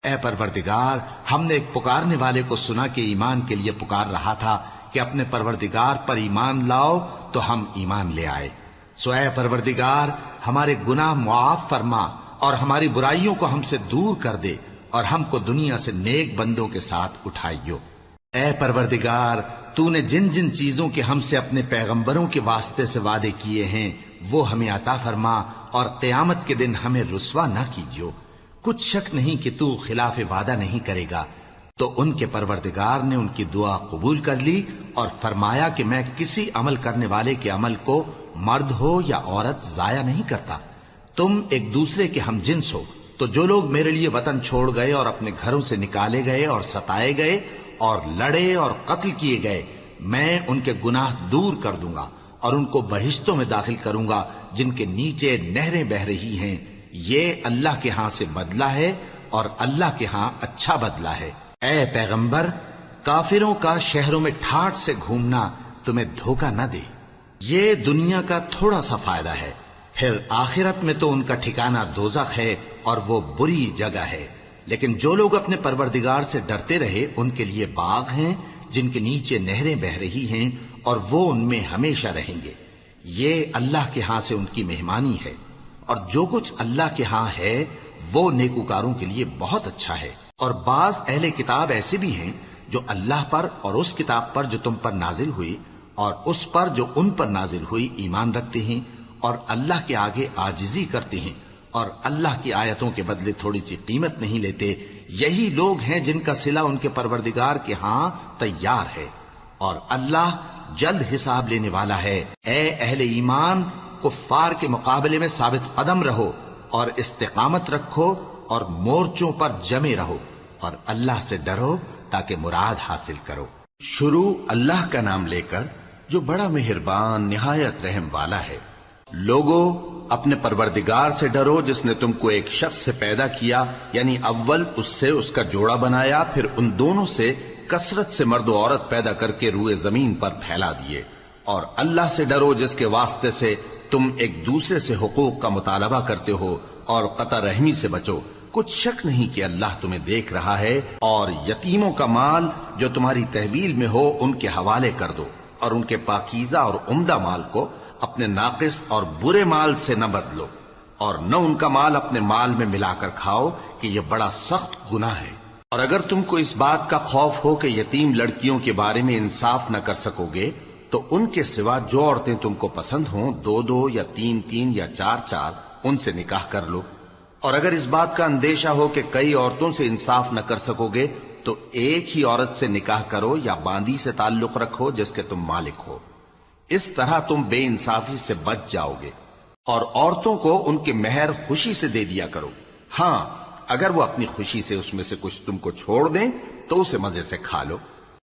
اے پروردگار، ہم نے ایک پکارنے والے کو سنا کہ ایمان کے لیے پکار رہا تھا کہ اپنے پروردگار پر ایمان لاؤ، تو ہم ایمان لے آئے۔ سو اے پروردگار، ہمارے گناہ معاف فرما اور ہماری برائیوں کو ہم سے دور کر دے، اور ہم کو دنیا سے نیک بندوں کے ساتھ اٹھائیو۔ اے پروردگار، تو نے جن جن چیزوں کے ہم سے اپنے پیغمبروں کے واسطے سے وعدے کیے ہیں وہ ہمیں عطا فرما، اور قیامت کے دن ہمیں رسوا نہ کیجیو۔ کچھ شک نہیں کہ تو خلاف وعدہ نہیں کرے گا۔ تو ان کے پروردگار نے ان کی دعا قبول کر لی اور فرمایا کہ میں کسی عمل کرنے والے کے عمل کو مرد ہو یا عورت ضائع نہیں کرتا۔ تم ایک دوسرے کے ہم جنس ہو، تو جو لوگ میرے لیے وطن چھوڑ گئے اور اپنے گھروں سے نکالے گئے اور ستائے گئے اور لڑے اور قتل کیے گئے، میں ان کے گناہ دور کر دوں گا اور ان کو بہشتوں میں داخل کروں گا جن کے نیچے نہریں بہ رہی ہیں۔ یہ اللہ کے ہاں سے بدلہ ہے اور اللہ کے ہاں اچھا بدلہ ہے۔ اے پیغمبر، کافروں کا شہروں میں ٹھاٹ سے گھومنا تمہیں دھوکہ نہ دے۔ یہ دنیا کا تھوڑا سا فائدہ ہے، پھر آخرت میں تو ان کا ٹھکانہ دوزخ ہے اور وہ بری جگہ ہے۔ لیکن جو لوگ اپنے پروردگار سے ڈرتے رہے ان کے لیے باغ ہیں جن کے نیچے نہریں بہ رہی ہیں، اور وہ ان میں ہمیشہ رہیں گے۔ یہ اللہ کے ہاں سے ان کی مہمانی ہے، اور جو کچھ اللہ کے ہاں ہے وہ نیکوکاروں کے لیے بہت اچھا ہے۔ اور بعض اہل کتاب ایسے بھی ہیں جو اللہ پر اور اس کتاب پر جو تم پر نازل ہوئی اور اس پر جو ان پر نازل ہوئی ایمان رکھتے ہیں، اور اللہ کے آگے عاجزی کرتے ہیں، اور اللہ کی آیتوں کے بدلے تھوڑی سی قیمت نہیں لیتے۔ یہی لوگ ہیں جن کا صلہ ان کے پروردگار کے ہاں تیار ہے، اور اللہ جلد حساب لینے والا ہے۔ اے اہل ایمان، کفار کے مقابلے میں ثابت قدم رہو اور استقامت رکھو اور مورچوں پر جمے رہو، اور اللہ سے ڈرو تاکہ مراد حاصل کرو۔ شروع اللہ کا نام لے کر جو بڑا مہربان نہایت رحم والا ہے۔ لوگو، اپنے پروردگار سے ڈرو جس نے تم کو ایک شخص سے پیدا کیا، یعنی اول اس سے اس کا جوڑا بنایا، پھر ان دونوں سے کثرت سے مرد و عورت پیدا کر کے روئے زمین پر پھیلا دیے۔ اور اللہ سے ڈرو جس کے واسطے سے تم ایک دوسرے سے حقوق کا مطالبہ کرتے ہو، اور قطع رحمی سے بچو۔ کچھ شک نہیں کہ اللہ تمہیں دیکھ رہا ہے۔ اور یتیموں کا مال جو تمہاری تحویل میں ہو ان کے حوالے کر دو، اور ان کے پاکیزہ اور عمدہ مال کو اپنے ناقص اور برے مال سے نہ بدلو، اور نہ ان کا مال اپنے مال میں ملا کر کھاؤ کہ یہ بڑا سخت گناہ ہے۔ اور اگر تم کو اس بات کا خوف ہو کہ یتیم لڑکیوں کے بارے میں انصاف نہ کر سکو گے، تو ان کے سوا جو عورتیں تم کو پسند ہوں، 2 یا 3 یا 4 ان سے نکاح کر لو۔ اور اگر اس بات کا اندیشہ ہو کہ کئی عورتوں سے انصاف نہ کر سکو گے، تو ایک ہی عورت سے نکاح کرو یا باندی سے تعلق رکھو جس کے تم مالک ہو۔ اس طرح تم بے انصافی سے بچ جاؤ گے۔ اور عورتوں کو ان کے مہر خوشی سے دے دیا کرو۔ ہاں، اگر وہ اپنی خوشی سے اس میں سے کچھ تم کو چھوڑ دیں تو اسے مزے سے کھا لو۔